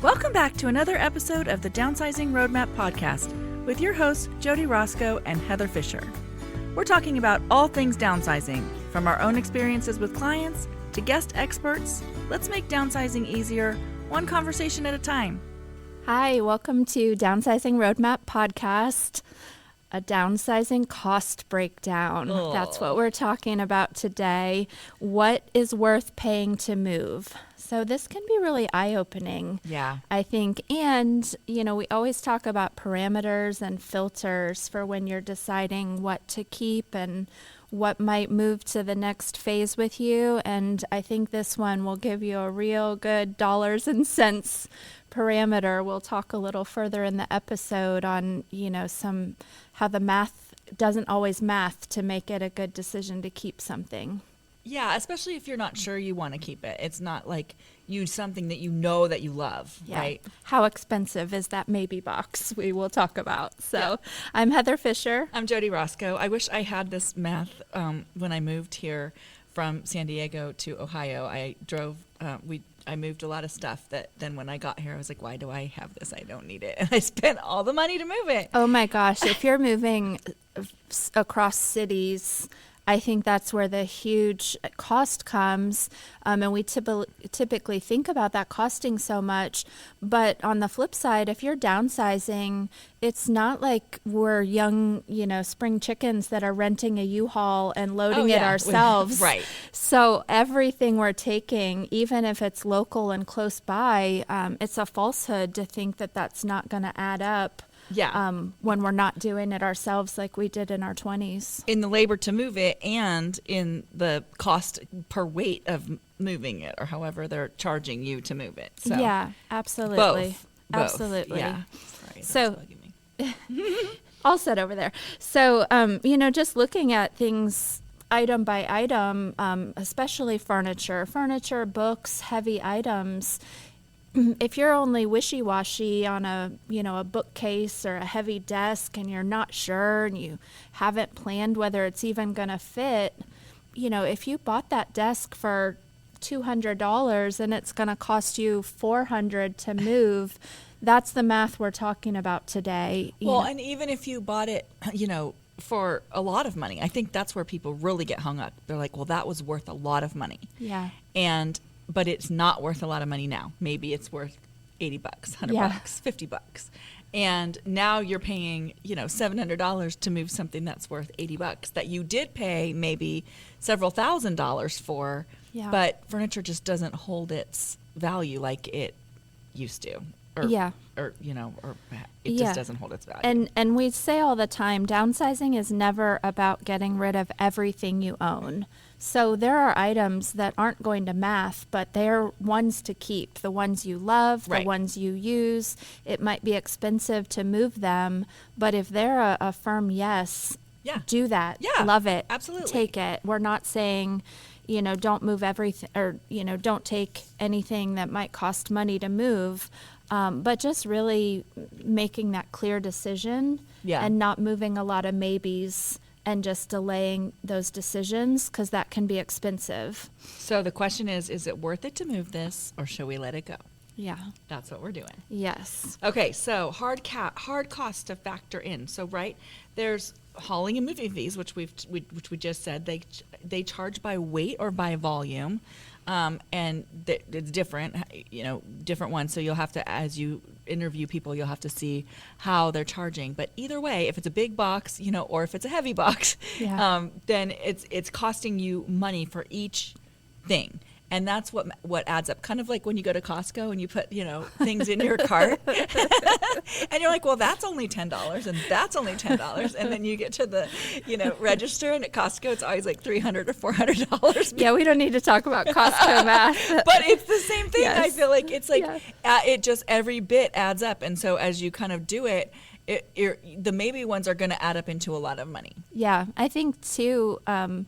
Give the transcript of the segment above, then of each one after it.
Welcome back to another episode of the Downsizing Roadmap podcast with your hosts, Jody Roscoe and Heather Fisher. We're talking about all things downsizing, from our own experiences with clients to guest experts. Let's make downsizing easier, one conversation at a time. Hi, welcome to Downsizing Roadmap podcast, a downsizing cost breakdown. Oh. That's what we're talking about today. What is worth paying to move? So this can be really eye-opening, I think. And, we always talk about parameters and filters for when you're deciding what to keep and what might move to the next phase with you. And I think this one will give you a real good dollars and cents parameter. We'll talk a little further in the episode on, how the math doesn't always math to make it a good decision to keep something. Yeah, especially if you're not sure you want to keep it. It's not like use something that you know that you love, right? How expensive is that maybe box we will talk about. So I'm Heather Fisher. I'm Jody Roscoe. I wish I had this math when I moved here from San Diego to Ohio. I moved a lot of stuff that then when I got here, I was like, why do I have this? I don't need it. And I spent all the money to move it. Oh my gosh. If you're moving across cities, I think that's where the huge cost comes. And we typically think about that costing so much. But on the flip side, if you're downsizing, it's not like we're young, spring chickens that are renting a U-Haul and loading it ourselves. Right. So everything we're taking, even if it's local and close by, it's a falsehood to think that that's not going to add up. When we're not doing it ourselves like we did in our 20s. In the labor to move it and in the cost per weight of moving it, or however they're charging you to move it. So yeah, absolutely. Both. Absolutely. Yeah. Sorry, that's so bugging me. all set over there. So, just looking at things item by item, especially furniture, books, heavy items. If you're only wishy-washy on a bookcase or a heavy desk and you're not sure and you haven't planned whether it's even going to fit, if you bought that desk for $200 and it's going to cost you $400 to move, that's the math we're talking about today. And even if you bought it, for a lot of money, I think that's where people really get hung up. They're like, well, that was worth a lot of money. Yeah. But it's not worth a lot of money now. Maybe it's worth $80, $100, $50. And now you're paying, $700 to move something that's worth $80 that you did pay maybe several $1,000s for. Yeah. But furniture just doesn't hold its value like it used to. Or it just doesn't hold its value. And we say all the time, downsizing is never about getting rid of everything you own. So there are items that aren't going to math, but they're ones to keep, the ones you love, the ones you use. It might be expensive to move them, but if they're a firm yes, do that. Yeah, love it. Absolutely. Take it. We're not saying, don't move everything or, don't take anything that might cost money to move, but just really making that clear decision and not moving a lot of maybes and just delaying those decisions because that can be expensive. So the question is it worth it to move this or should we let it go? Yeah. That's what we're doing. Yes. Okay, so hard costs to factor in. So there's hauling and moving fees, which we just said. They charge by weight or by volume. And it's different, different ones. So you'll have to, as you interview people, you'll have to see how they're charging. But either way, if it's a big box, or if it's a heavy box, then it's costing you money for each thing. And that's what adds up. Kind of like when you go to Costco and you put, things in your cart. And you're like, well, that's only $10 and that's only $10. And then you get to the, register, and at Costco it's always like $300 or $400. Yeah, we don't need to talk about Costco math. But it's the same thing. Yes. I feel like it's like it just every bit adds up. And so as you kind of do it, the maybe ones are going to add up into a lot of money. Yeah, I think too, a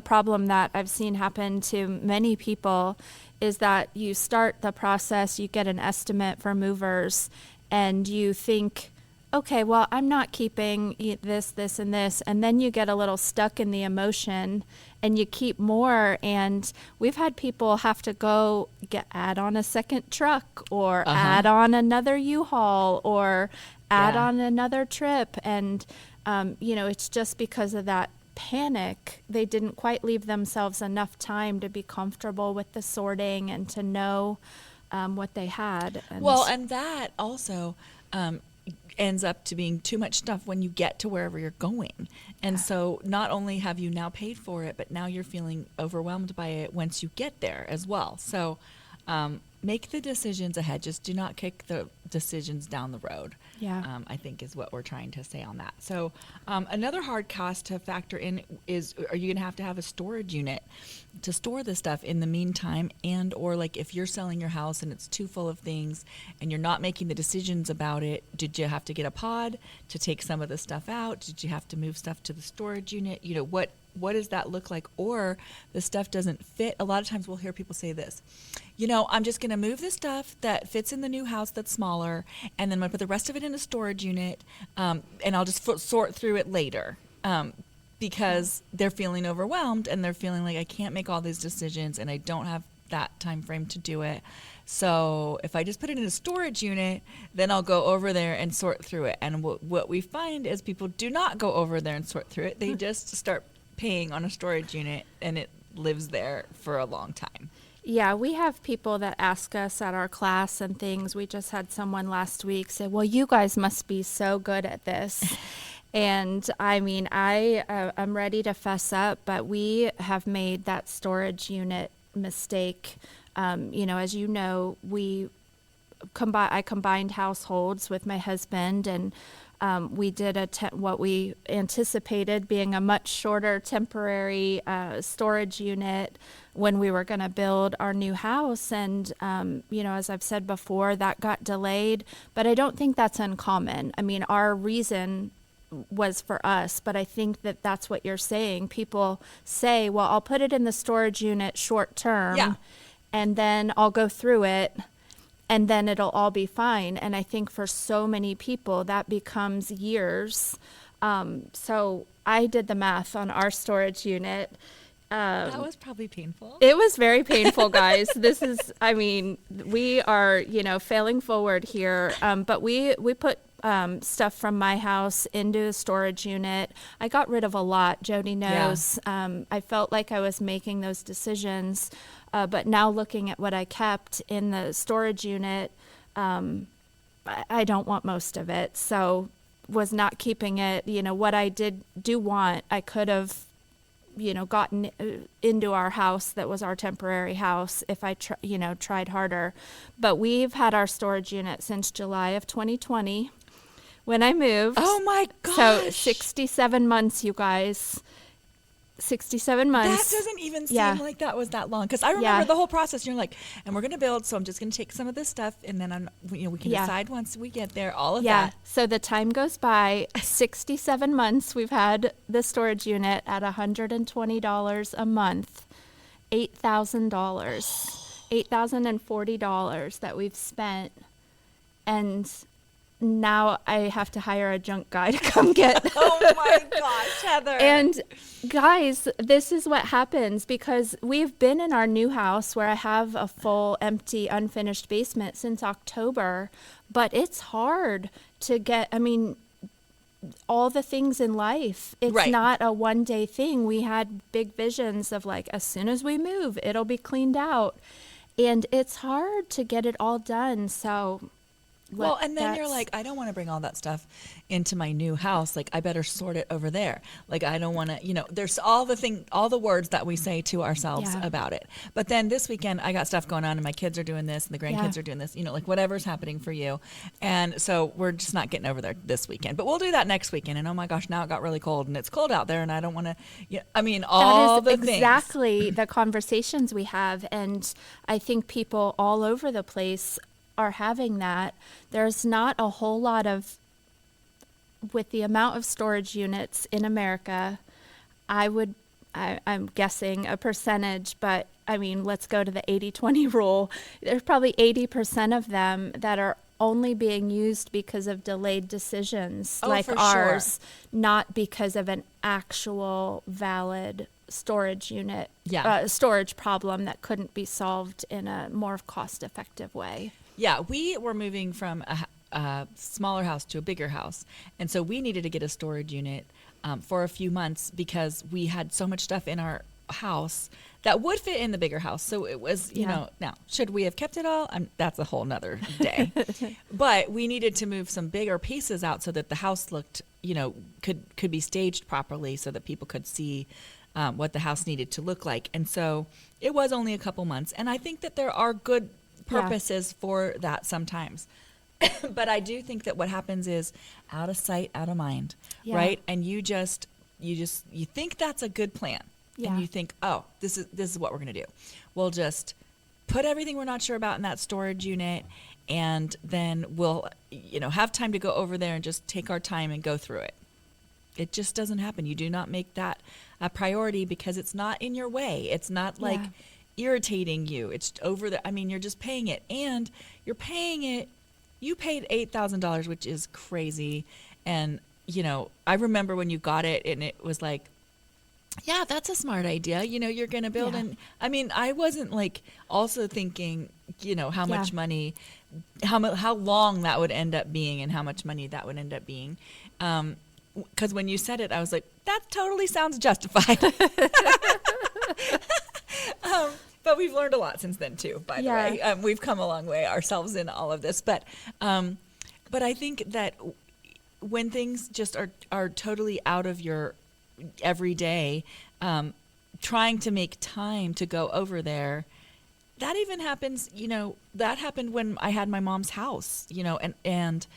problem that I've seen happen to many people is that you start the process, you get an estimate for movers, and you think okay, well, I'm not keeping this, and this. And then you get a little stuck in the emotion and you keep more. And we've had people have to go add on a second truck or add on another U-Haul or add on another trip. And, it's just because of that panic. They didn't quite leave themselves enough time to be comfortable with the sorting and to know what they had. And that also ends up to being too much stuff when you get to wherever you're going. And so not only have you now paid for it, but now you're feeling overwhelmed by it once you get there as well. So make the decisions ahead. Just do not kick the decisions down the road. Yeah. I think is what we're trying to say on that. So another hard cost to factor in is, are you going to have a storage unit to store the stuff in the meantime? And or like if you're selling your house and it's too full of things and you're not making the decisions about it, did you have to get a pod to take some of the stuff out? Did you have to move stuff to the storage unit? What does that look like? Or the stuff doesn't fit. A lot of times we'll hear people say this, I'm just going to move the stuff that fits in the new house that's smaller, and then I'm going to put the rest of it in a storage unit, and I'll just sort through it later, because they're feeling overwhelmed and they're feeling like I can't make all these decisions and I don't have that time frame to do it. So if I just put it in a storage unit, then I'll go over there and sort through it. And what we find is people do not go over there and sort through it. They just start paying on a storage unit and it lives there for a long time. Yeah, we have people that ask us at our class and things. We just had someone last week say, well, you guys must be so good at this. And I mean, I'm ready to fess up, but we have made that storage unit mistake. As you know, I combined households with my husband, and we did what we anticipated being a much shorter temporary storage unit when we were going to build our new house. And, as I've said before, that got delayed, but I don't think that's uncommon. I mean, our reason was for us, but I think that that's what you're saying. People say, well, I'll put it in the storage unit short term, and then I'll go through it, and then it'll all be fine. And I think for so many people that becomes years. So I did the math on our storage unit. That was probably painful. It was very painful, guys. We are, failing forward here. But we put stuff from my house into a storage unit. I got rid of a lot. Jody knows. Yeah. I felt like I was making those decisions. But now looking at what I kept in the storage unit, I don't want most of it. So was not keeping it. What I do want, I could have, gotten into our house that was our temporary house if I, tried harder. But we've had our storage unit since July of 2020 when I moved. Oh my gosh. So 67 months, you guys. 67 months. That doesn't even seem like that was that long. Because I remember the whole process. You're like, and we're going to build, so I'm just going to take some of this stuff, and then we can decide once we get there, all of that. So the time goes by. 67 months we've had the storage unit at $120 a month. $8,000. $8,040 that we've spent. And now I have to hire a junk guy to come get. Oh my gosh, Heather. And guys, this is what happens because we've been in our new house where I have a full, empty, unfinished basement since October, but it's hard to get, all the things in life. It's not a one-day thing. We had big visions of like, as soon as we move, it'll be cleaned out. And it's hard to get it all done. So well, and then you're like, I don't want to bring all that stuff into my new house. Like, I better sort it over there. Like, I don't want to, there's all the words that we say to ourselves about it. But then this weekend, I got stuff going on, and my kids are doing this, and the grandkids are doing this, like whatever's happening for you. And so we're just not getting over there this weekend. But we'll do that next weekend. And oh my gosh, now it got really cold, and it's cold out there, and I don't want to, all the things. Exactly the conversations we have. And I think people all over the place are having that. There's not a whole lot of, with the amount of storage units in America, I'm guessing a percentage, but let's go to the 80-20 rule. There's probably 80% of them that are only being used because of delayed decisions Oh, like for ours, sure. not because of an actual valid storage unit, Yeah. storage problem that couldn't be solved in a more cost-effective way. Yeah, we were moving from a smaller house to a bigger house. And so we needed to get a storage unit for a few months because we had so much stuff in our house that would fit in the bigger house. So it was, now, should we have kept it all? That's a whole nother day. But we needed to move some bigger pieces out so that the house looked, could be staged properly so that people could see what the house needed to look like. And so it was only a couple months. And I think that there are good purposes for that sometimes. But I do think that what happens is out of sight, out of mind, right? And you think that's a good plan. And you think, oh, this is what we're going to do. We'll just put everything we're not sure about in that storage unit, and then we'll, have time to go over there and just take our time and go through it. It just doesn't happen. You do not make that a priority because it's not in your way. It's not like irritating you. It's you're just paying it, and you're paying it. You paid $8,000, which is crazy. And, I remember when you got it and it was like, yeah, that's a smart idea. You're going to build. And I wasn't like also thinking, how much money, how long that would end up being and how much money that would end up being. Because when you said it, I was like, that totally sounds justified. But we've learned a lot since then too, by the way. We've come a long way ourselves in all of this. But I think that when things just are totally out of your every day, trying to make time to go over there, that even happens, that happened when I had my mom's house, and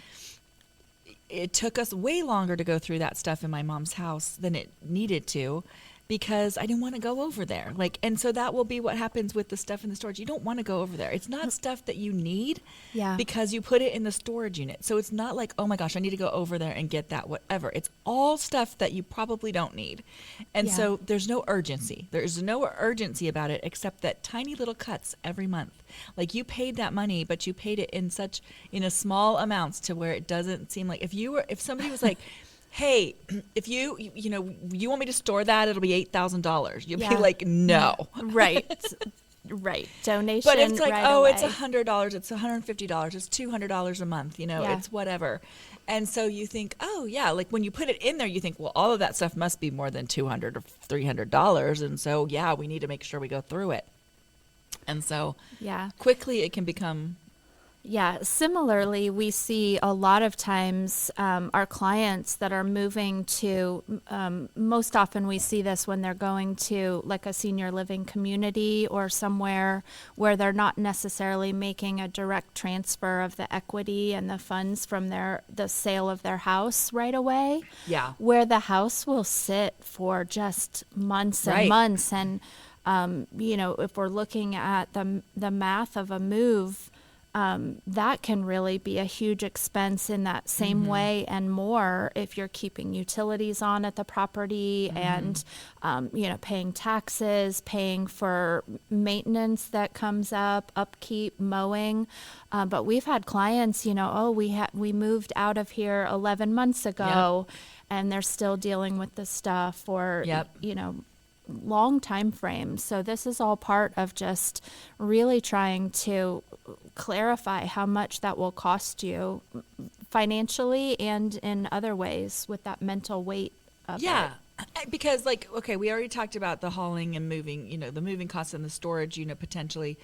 it took us way longer to go through that stuff in my mom's house than it needed to because I didn't want to go over there. And so that will be what happens with the stuff in the storage. You don't want to go over there. It's not stuff that you need because you put it in the storage unit. So it's not like, oh my gosh, I need to go over there and get that, whatever. It's all stuff that you probably don't need. And so there's no urgency. There's no urgency about it except that tiny little cuts every month. Like you paid that money, but you paid it in a small amounts to where it doesn't seem like if somebody was like, hey, if you want me to store that, it'll be $8,000. You'll be like, no. Right. Donation. But it's like, away. It's $100, it's $150, it's $200 a month, it's whatever. And so you think, oh yeah, like when you put it in there, you think, well, all of that stuff must be more than $200 or $300. And so, we need to make sure we go through it. And so quickly it can become. Yeah. Similarly, we see a lot of times our clients that are moving to, most often we see this when they're going to like a senior living community or somewhere where they're not necessarily making a direct transfer of the equity and the funds from the sale of their house right away. Yeah. Where the house will sit for just months and months. And, if we're looking at the math of a move, that can really be a huge expense in that same way and more if you're keeping utilities on at the property and, paying taxes, paying for maintenance that comes up, upkeep, mowing. But we've had clients, we moved out of here 11 months ago and they're still dealing with this stuff or, long time frames. So this is all part of just really trying to clarify how much that will cost you financially and in other ways with that mental weight of it. Because we already talked about the hauling and moving, the moving costs and the storage unit potentially,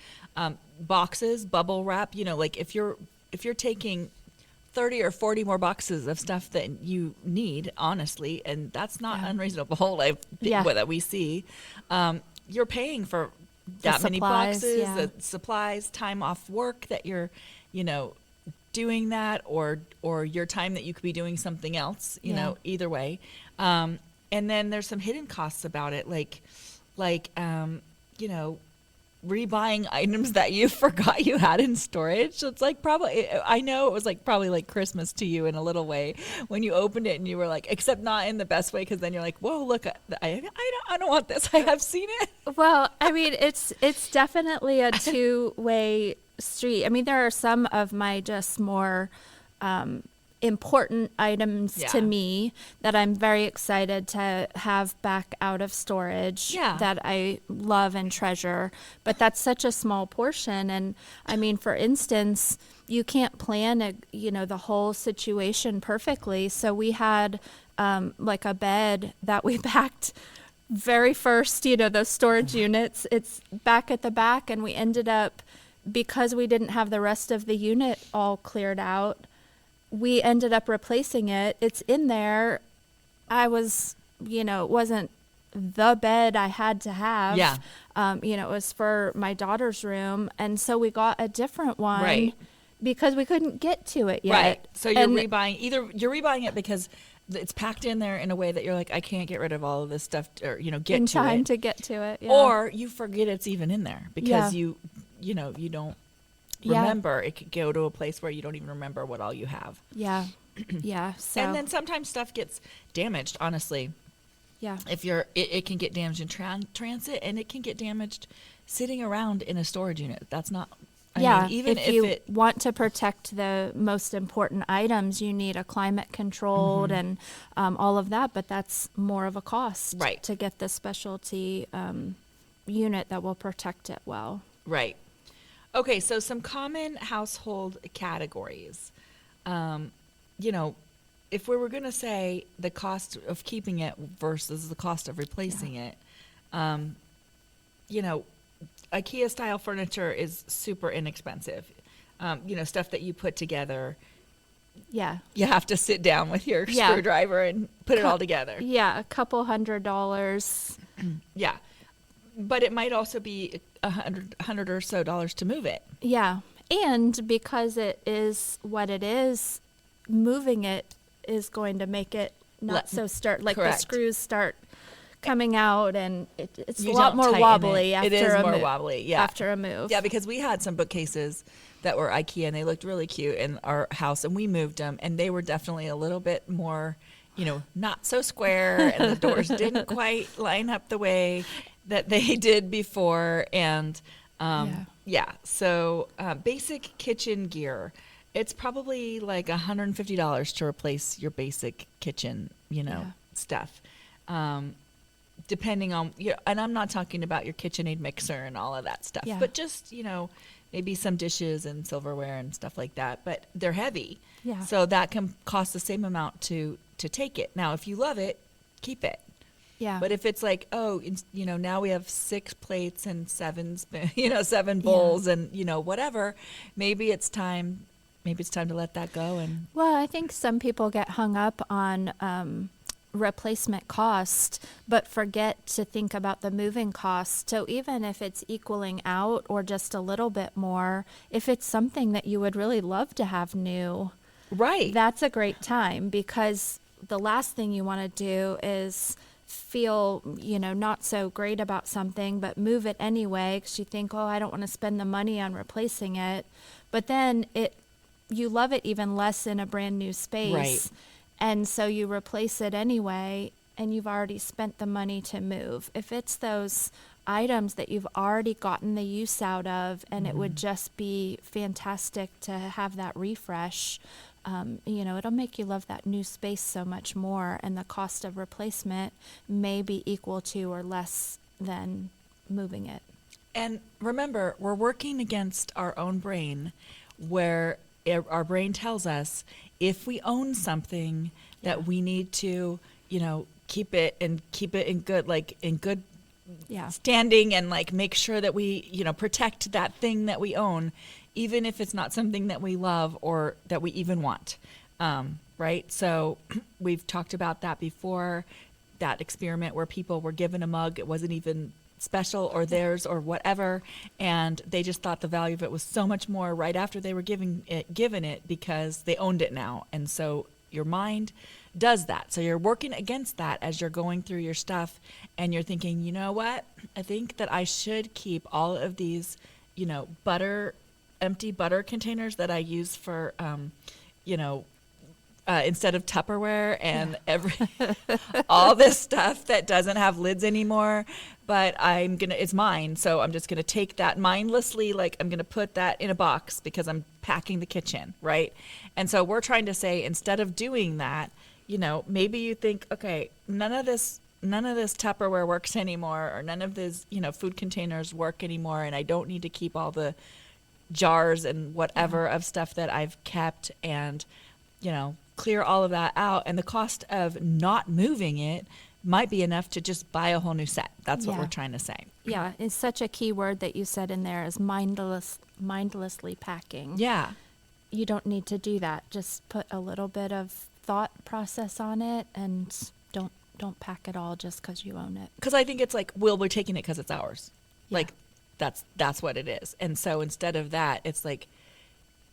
boxes, bubble wrap, if you're taking 30 or 40 more boxes of stuff that you need, honestly, and that's not unreasonable, that we see. You're paying for that many boxes, the supplies, time off work that you're, doing that, or your time that you could be doing something else, either way. And then there's some hidden costs about it, like rebuying items that you forgot you had in storage. So it's like I know it was probably like Christmas to you in a little way when you opened it and you were like, except not in the best way, because then you're like, whoa, look, I don't want this. I have seen it. Well, it's definitely a two-way street. I mean, there are some of my just more important items to me that I'm very excited to have back out of storage that I love and treasure. But that's such a small portion. And I mean, for instance, you can't plan the whole situation perfectly. So we had like a bed that we packed very first, those storage units. It's back at the back, and we ended up, because we didn't have the rest of the unit all cleared out, we ended up replacing it. It's in there. I was, it wasn't the bed I had to have. Yeah. It was for my daughter's room. And so we got a different one because we couldn't get to it yet. Right. So you're rebuying it because it's packed in there in a way that you're like, I can't get rid of all of this stuff, or, get to it. In time to get to it. Yeah. Or you forget it's even in there because you don't remember. It could go to a place where you don't even remember what all you have. Yeah. Yeah. So. And then sometimes stuff gets damaged, honestly. Yeah. If it can get damaged in transit, and it can get damaged sitting around in a storage unit. That's not, I mean, even if you want to protect the most important items, you need a climate controlled and all of that, but that's more of a cost to get the specialty unit that will protect it well. Right. Okay, so some common household categories. If we were going to say the cost of keeping it versus the cost of replacing it, IKEA style furniture is super inexpensive. Stuff that you put together. Yeah. You have to sit down with your screwdriver and put it all together. Yeah, a couple $100. Yeah. But it might also be $100 or so to move it. Yeah. And because it is what it is, moving it is going to make it not so correct. The screws start coming out, and it's a lot more wobbly after a move. Yeah, because we had some bookcases that were IKEA, and they looked really cute in our house, and we moved them, and they were definitely a little bit more, not so square, and the doors didn't quite line up the way that they did before. And so basic kitchen gear, it's probably like $150 to replace your basic kitchen stuff, depending on and I'm not talking about your KitchenAid mixer and all of that stuff, but just maybe some dishes and silverware and stuff like that, but they're heavy, so that can cost the same amount to take it. Now if you love it, keep it. Yeah. But if it's like, now we have 6 plates and 7 bowls and, whatever, maybe it's time to let that go. And well, I think some people get hung up on replacement cost, but forget to think about the moving cost. So even if it's equaling out or just a little bit more, if it's something that you would really love to have new, that's a great time, because the last thing you want to do is feel not so great about something, but move it anyway because you think, I don't want to spend the money on replacing it, but then you love it even less in a brand new space, and so you replace it anyway, and you've already spent the money to move. If it's those items that you've already gotten the use out of, and it would just be fantastic to have that refresh, it'll make you love that new space so much more, and the cost of replacement may be equal to or less than moving it. And remember, we're working against our own brain, where our brain tells us if we own something that we need to, keep it in good standing, and make sure that we, protect that thing that we own, even if it's not something that we love or that we even want. Right? So we've talked about that before, that experiment where people were given a mug. It wasn't even special or theirs or whatever, and they just thought the value of it was so much more right after they were given it because they owned it now. And so your mind does that. So you're working against that as you're going through your stuff, and you're thinking, you know what? I think that I should keep all of these, empty butter containers that I use for, instead of Tupperware and all this stuff that doesn't have lids anymore. But it's mine. So I'm just going to take that mindlessly. Like, I'm going to put that in a box because I'm packing the kitchen. Right. And so we're trying to say, instead of doing that, maybe you think, okay, none of this Tupperware works anymore, or none of these, food containers work anymore. And I don't need to keep all the jars and whatever of stuff that I've kept, and, clear all of that out. And the cost of not moving it might be enough to just buy a whole new set. That's what we're trying to say. Yeah, it's such a key word that you said in there, is mindlessly packing. Yeah. You don't need to do that. Just put a little bit of thought process on it, and don't pack it all just because you own it. Because I think it's like, we're taking it because it's ours. Yeah. Like, that's what it is. And so instead of that, it's like,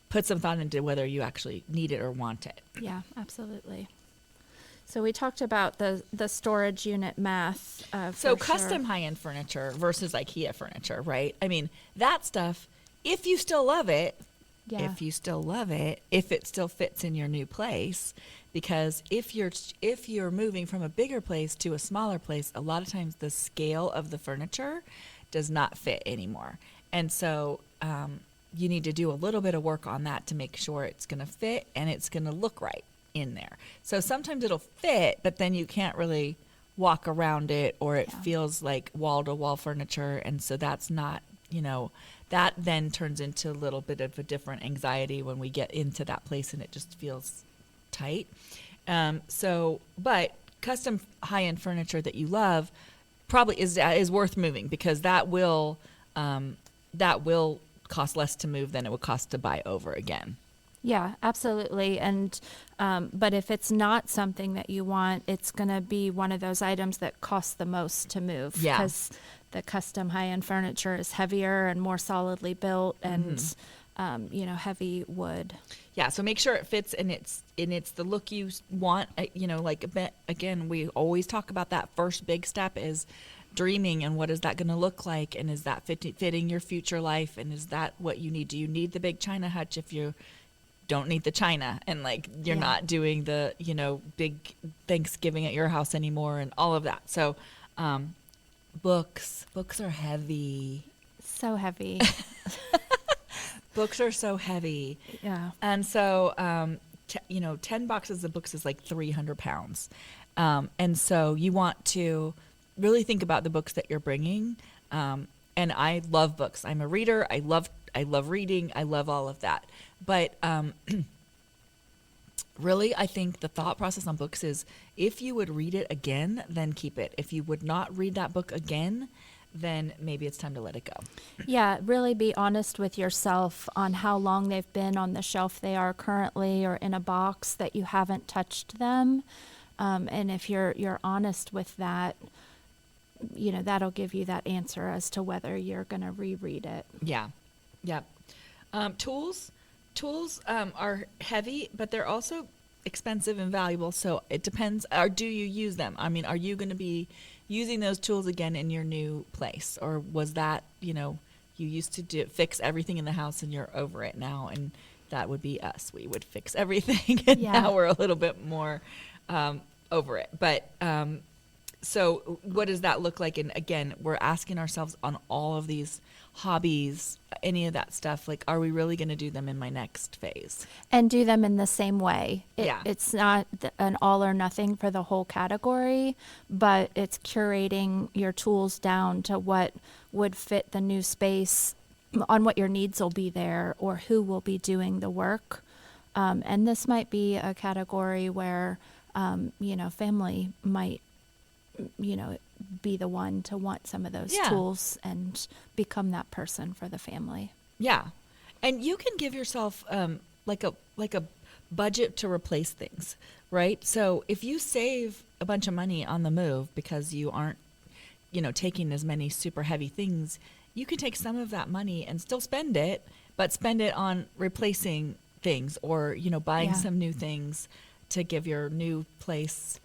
put some thought into whether you actually need it or want it. Yeah, absolutely. So we talked about the storage unit math. So custom high-end furniture versus IKEA furniture, right? I mean, that stuff, if you still love it, if it still fits in your new place, because if you're moving from a bigger place to a smaller place, a lot of times the scale of the furniture does not fit anymore. And so you need to do a little bit of work on that to make sure it's going to fit and it's going to look right in there. So sometimes it'll fit, but then you can't really walk around it, or it feels like wall-to-wall furniture. And so that's not, that then turns into a little bit of a different anxiety when we get into that place and it just feels tight. But custom high-end furniture that you love probably is worth moving, because that will cost less to move than it would cost to buy over again. Yeah, absolutely. And but if it's not something that you want, it's going to be one of those items that costs the most to move. Yeah. Because the custom high-end furniture is heavier and more solidly built, and heavy wood. Yeah, so make sure it fits and it's the look you want. Again, we always talk about that first big step is dreaming, and what is that going to look like, and is that fitting your future life, and is that what you need? Do you need the big china hutch if you don't need the china, and you're not doing the big Thanksgiving at your house anymore, and all of that? So books are heavy. So heavy. Books are so heavy. Yeah. And so 10 boxes of books is like 300 pounds. And so you want to really think about the books that you're bringing. And I love books. I'm a reader. I love reading. I love all of that. But really, I think the thought process on books is, if you would read it again, then keep it. If you would not read that book again, then maybe it's time to let it go. Yeah, really be honest with yourself on how long they've been on the shelf they are currently, or in a box that you haven't touched them. And if you're honest with that, that'll give you that answer as to whether you're going to reread it. Yeah. Yeah. Tools are heavy, but they're also expensive and valuable. So it depends. Or do you use them? I mean, are you going to be using those tools again in your new place? Or was that, you used to fix everything in the house and you're over it now? And that would be us. We would fix everything. And now we're a little bit more over it. But so what does that look like? And again, we're asking ourselves on all of these hobbies, any of that stuff, are we really going to do them in my next phase? And do them in the same way. It's not an all or nothing for the whole category, but it's curating your tools down to what would fit the new space, on what your needs will be there, or who will be doing the work. And this might be a category where, family might, be the one to want some of those tools and become that person for the family. Yeah. And you can give yourself like a budget to replace things, right? So if you save a bunch of money on the move because you aren't, taking as many super heavy things, you can take some of that money and still spend it, but spend it on replacing things, or, buying some new things to give your new place,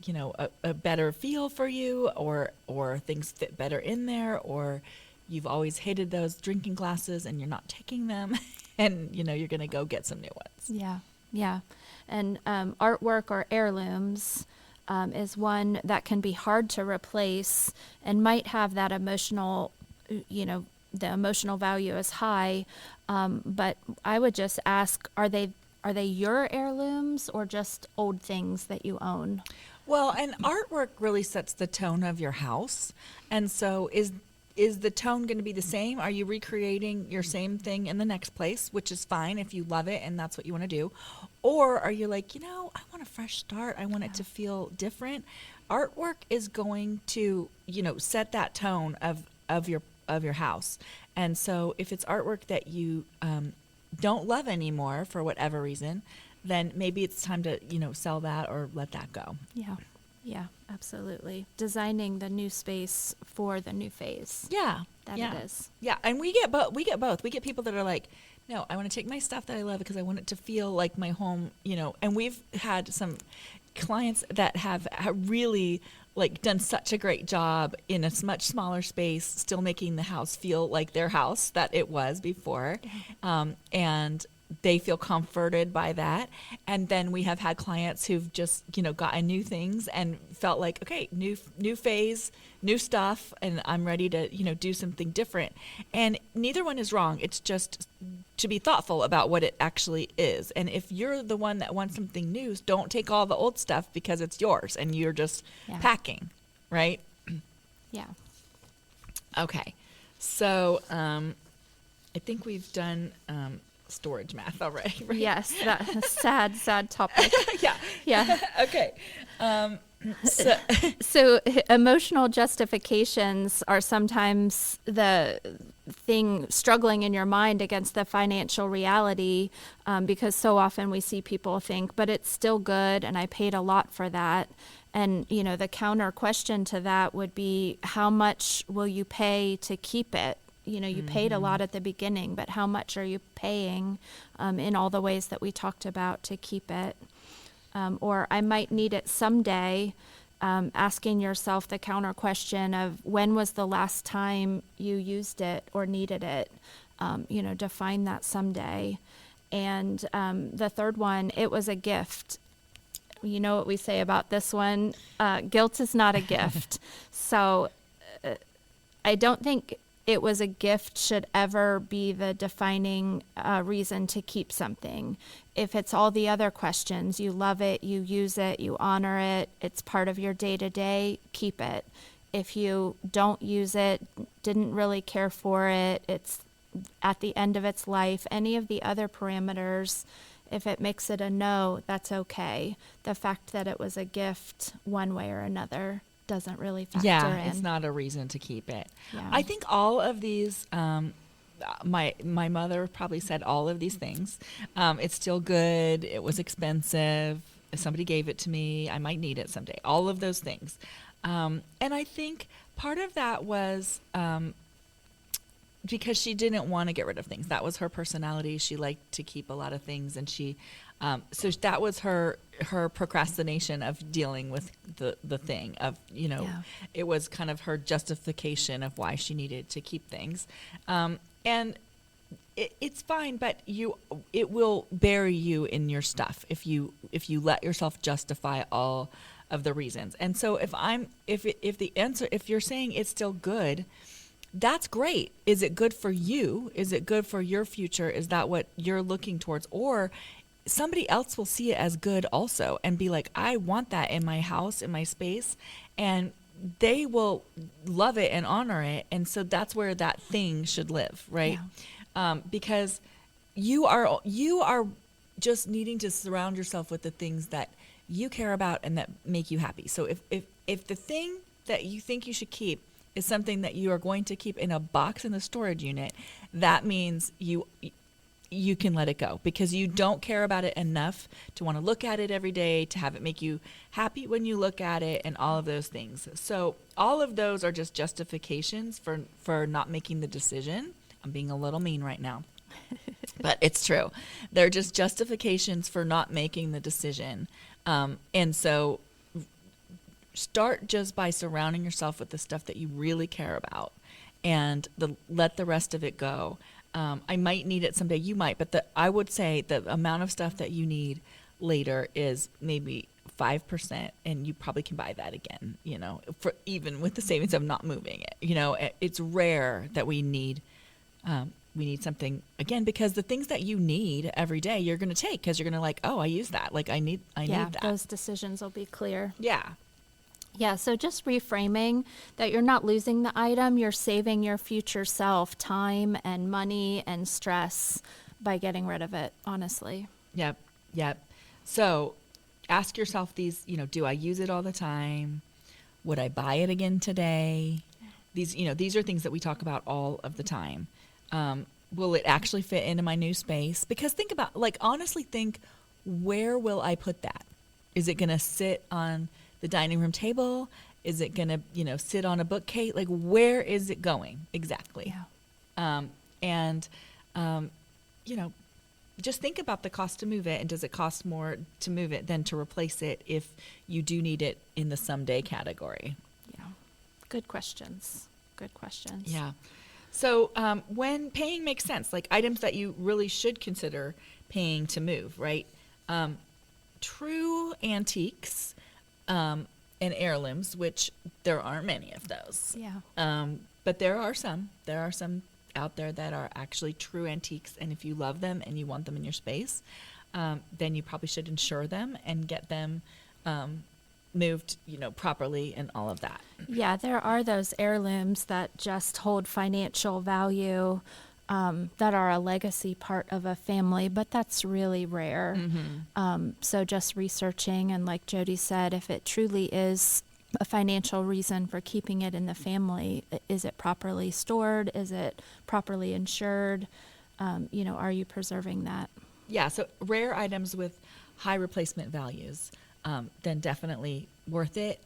a better feel for you, or things fit better in there, or you've always hated those drinking glasses and you're not taking them, and you're going to go get some new ones. Yeah. Yeah. And artwork or heirlooms is one that can be hard to replace and might have that emotional, the emotional value is high. But I would just ask, are they your heirlooms or just old things that you own? Well, and artwork really sets the tone of your house. And so is the tone going to be the same? Are you recreating your same thing in the next place, which is fine if you love it and that's what you want to do? Or are you like, I want a fresh start. I want it to feel different. Artwork is going to, set that tone of your house. And so if it's artwork that you don't love anymore for whatever reason, then maybe it's time to, sell that or let that go. Yeah. Yeah, absolutely. Designing the new space for the new phase. Yeah. It is. Yeah. And we get both. We get people that are like, no, I want to take my stuff that I love because I want it to feel like my home, and we've had some clients that have really done such a great job in a much smaller space, still making the house feel like their house that it was before. And they feel comforted by that. And then we have had clients who've just, gotten new things and felt like, okay, new phase, new stuff, and I'm ready to, do something different. And neither one is wrong. It's just to be thoughtful about what it actually is. And if you're the one that wants something new, don't take all the old stuff because it's yours and you're just packing, right? Yeah. Okay. So I think we've done storage math already, right? Yes, that sad topic. Yeah. Okay. So emotional justifications are sometimes the thing struggling in your mind against the financial reality, because so often we see people think, but it's still good and I paid a lot for that. And, the counter question to that would be, how much will you pay to keep it? You paid a lot at the beginning, but how much are you paying in all the ways that we talked about to keep it? Or I might need it someday, asking yourself the counter question of when was the last time you used it or needed it? Define that someday. And the third one, it was a gift. You know what we say about this one? Guilt is not a gift. So I don't think it was a gift should ever be the defining reason to keep something. If it's all the other questions, you love it, you use it, you honor it, it's part of your day-to-day, keep it. If you don't use it, didn't really care for it, it's at the end of its life, any of the other parameters, if it makes it a no, that's okay. The fact that it was a gift one way or another doesn't really factor in. It's not a reason to keep it. Yeah. I think all of these, my mother probably said all of these things. It's still good. It was expensive. If somebody gave it to me, I might need it someday. All of those things. And I think part of that was because she didn't want to get rid of things. That was her personality. She liked to keep a lot of things, and she so that was her procrastination of dealing with the thing of, it was kind of her justification of why she needed to keep things. And it's fine, but it will bury you in your stuff if you let yourself justify all of the reasons. And so if you're saying it's still good, that's great. Is it good for you? Is it good for your future? Is that what you're looking towards? Or somebody else will see it as good also and be like, I want that in my house, in my space, and they will love it and honor it. And so that's where that thing should live, right? Yeah. Because you are just needing to surround yourself with the things that you care about and that make you happy. So if the thing that you think you should keep is something that you are going to keep in a box in the storage unit, that means you can let it go because you don't care about it enough to want to look at it every day, to have it make you happy when you look at it, and all of those things. So all of those are just justifications for not making the decision. I'm being a little mean right now, but it's true. They're just justifications for not making the decision. And so start just by surrounding yourself with the stuff that you really care about and let the rest of it go. I might need it someday. You might, but I would say the amount of stuff that you need later is maybe 5%, and you probably can buy that again, for even with the savings of not moving it. It's rare that we need something again, because the things that you need every day, you're going to take, because you're going to like, oh, I use that. Like I need that. Those decisions will be clear. Yeah. Yeah, so just reframing that you're not losing the item, you're saving your future self time and money and stress by getting rid of it, honestly. Yep. So ask yourself these, do I use it all the time? Would I buy it again today? These are things that we talk about all of the time. Will it actually fit into my new space? Because honestly think, where will I put that? Is it going to sit on the dining room table? Is it going to, sit on a bookcase? Like, where is it going exactly? Yeah. Just think about the cost to move it, and does it cost more to move it than to replace it if you do need it in the someday category? Yeah. Good questions. Yeah. So when paying makes sense, like items that you really should consider paying to move, right? True antiques and heirlooms, which there aren't many of those. Yeah. But there are some out there that are actually true antiques, and if you love them and you want them in your space, then you probably should insure them and get them moved, properly and all of that. Yeah, there are those heirlooms that just hold financial value, that are a legacy part of a family, but that's really rare. Mm-hmm. So just researching, and like Jody said, if it truly is a financial reason for keeping it in the family, is it properly stored? Is it properly insured? Are you preserving that? Yeah, so rare items with high replacement values, then definitely worth it.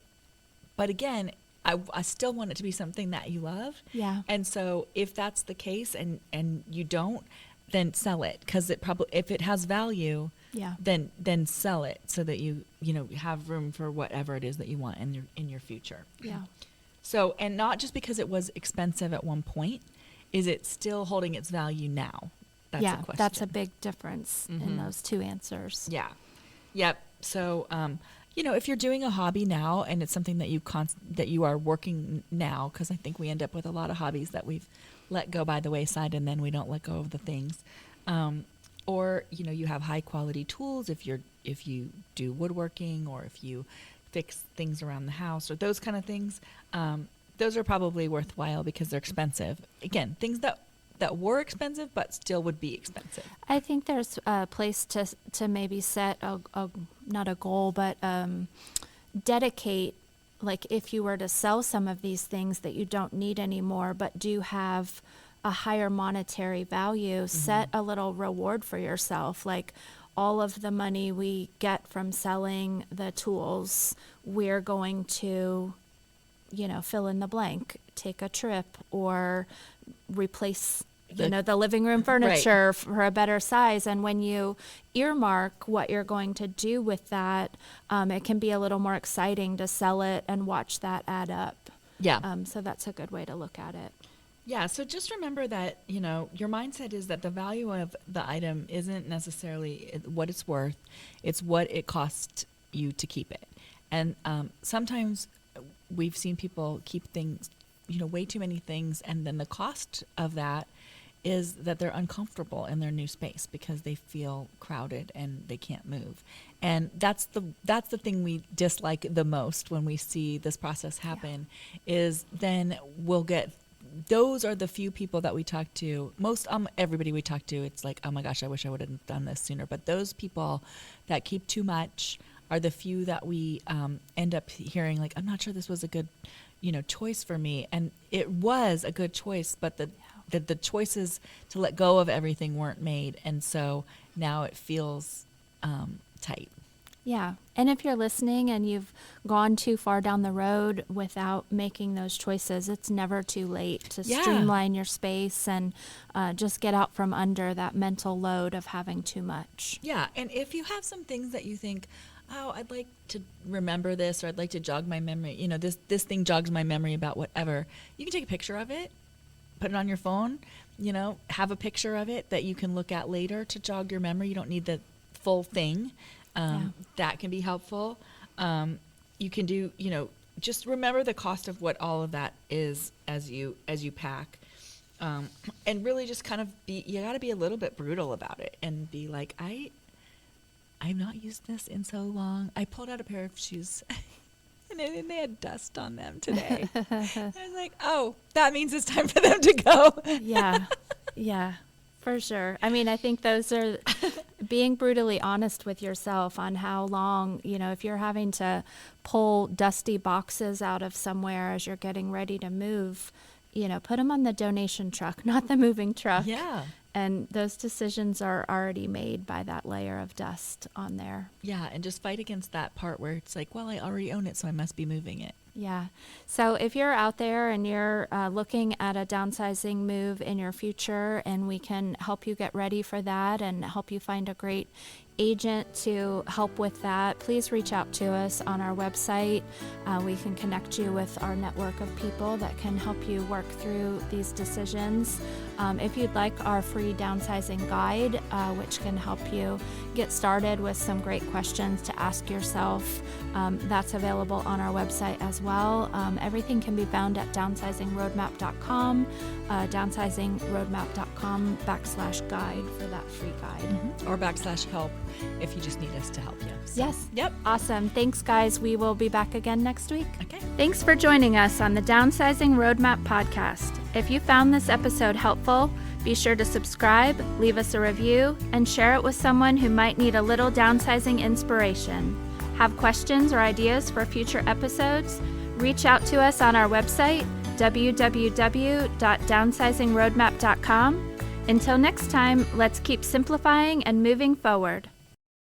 But again, I still want it to be something that you love. Yeah. And so if that's the case and you don't, then sell it, because if it has value, yeah, then sell it so that you have room for whatever it is that you want in your future. Yeah. So, and not just because it was expensive at one point, is it still holding its value now? That's a question. That's a big difference in those two answers. Yeah. Yep. So, if you're doing a hobby now and it's something that you are working now, because I think we end up with a lot of hobbies that we've let go by the wayside, and then we don't let go of the things. Or you have high quality tools if you do woodworking, or if you fix things around the house, or those kind of things. Those are probably worthwhile because they're expensive. Again, things that were expensive but still would be expensive. I think there's a place to maybe set not a goal, but dedicate, like if you were to sell some of these things that you don't need anymore but do have a higher monetary value, set a little reward for yourself. Like, all of the money we get from selling the tools, we're going to, fill in the blank, take a trip, or replace the living room furniture for a better size. And when you earmark what you're going to do with that, it can be a little more exciting to sell it and watch that add up. Yeah. So that's a good way to look at it. Yeah. So just remember that, your mindset is that the value of the item isn't necessarily what it's worth. It's what it costs you to keep it. And sometimes we've seen people keep things, way too many things. And then the cost of that is that they're uncomfortable in their new space because they feel crowded and they can't move. And that's the thing we dislike the most when we see this process happen, is then we'll get, those are the few people that we talk to. Most everybody we talk to, it's like, oh my gosh, I wish I would have done this sooner. But those people that keep too much are the few that we end up hearing like, I'm not sure this was a good, choice for me. And it was a good choice, but the choices to let go of everything weren't made. And so now it feels tight. Yeah. And if you're listening and you've gone too far down the road without making those choices, it's never too late to streamline your space and just get out from under that mental load of having too much. Yeah. And if you have some things that you think, oh, I'd like to remember this, or I'd like to jog my memory, this thing jogs my memory about whatever, you can take a picture of it, put it on your phone, have a picture of it that you can look at later to jog your memory. You don't need the full thing. That can be helpful. You can do, just remember the cost of what all of that is as you pack. And really just kind of you got to be a little bit brutal about it and be like, I've not used this in so long. I pulled out a pair of shoes and they had dust on them today. I was like, oh, that means it's time for them to go. Yeah, for sure. I mean, I think those are being brutally honest with yourself on how long, if you're having to pull dusty boxes out of somewhere as you're getting ready to move, put them on the donation truck, not the moving truck. Yeah. And those decisions are already made by that layer of dust on there. Yeah, and just fight against that part where it's like, well, I already own it, so I must be moving it. Yeah. So if you're out there and you're looking at a downsizing move in your future, and we can help you get ready for that and help you find a great agent to help with that, please reach out to us on our website. We can connect you with our network of people that can help you work through these decisions. If you'd like our free downsizing guide, which can help you get started with some great questions to ask yourself, that's available on our website as well. Everything can be found at downsizingroadmap.com, downsizingroadmap.com/guide for that free guide. Mm-hmm. Or /help if you just need us to help you. So. Yes. Yep. Awesome. Thanks, guys. We will be back again next week. Okay. Thanks for joining us on the Downsizing Roadmap podcast. If you found this episode helpful, be sure to subscribe, leave us a review, and share it with someone who might need a little downsizing inspiration. Have questions or ideas for future episodes? Reach out to us on our website, www.downsizingroadmap.com. Until next time, let's keep simplifying and moving forward.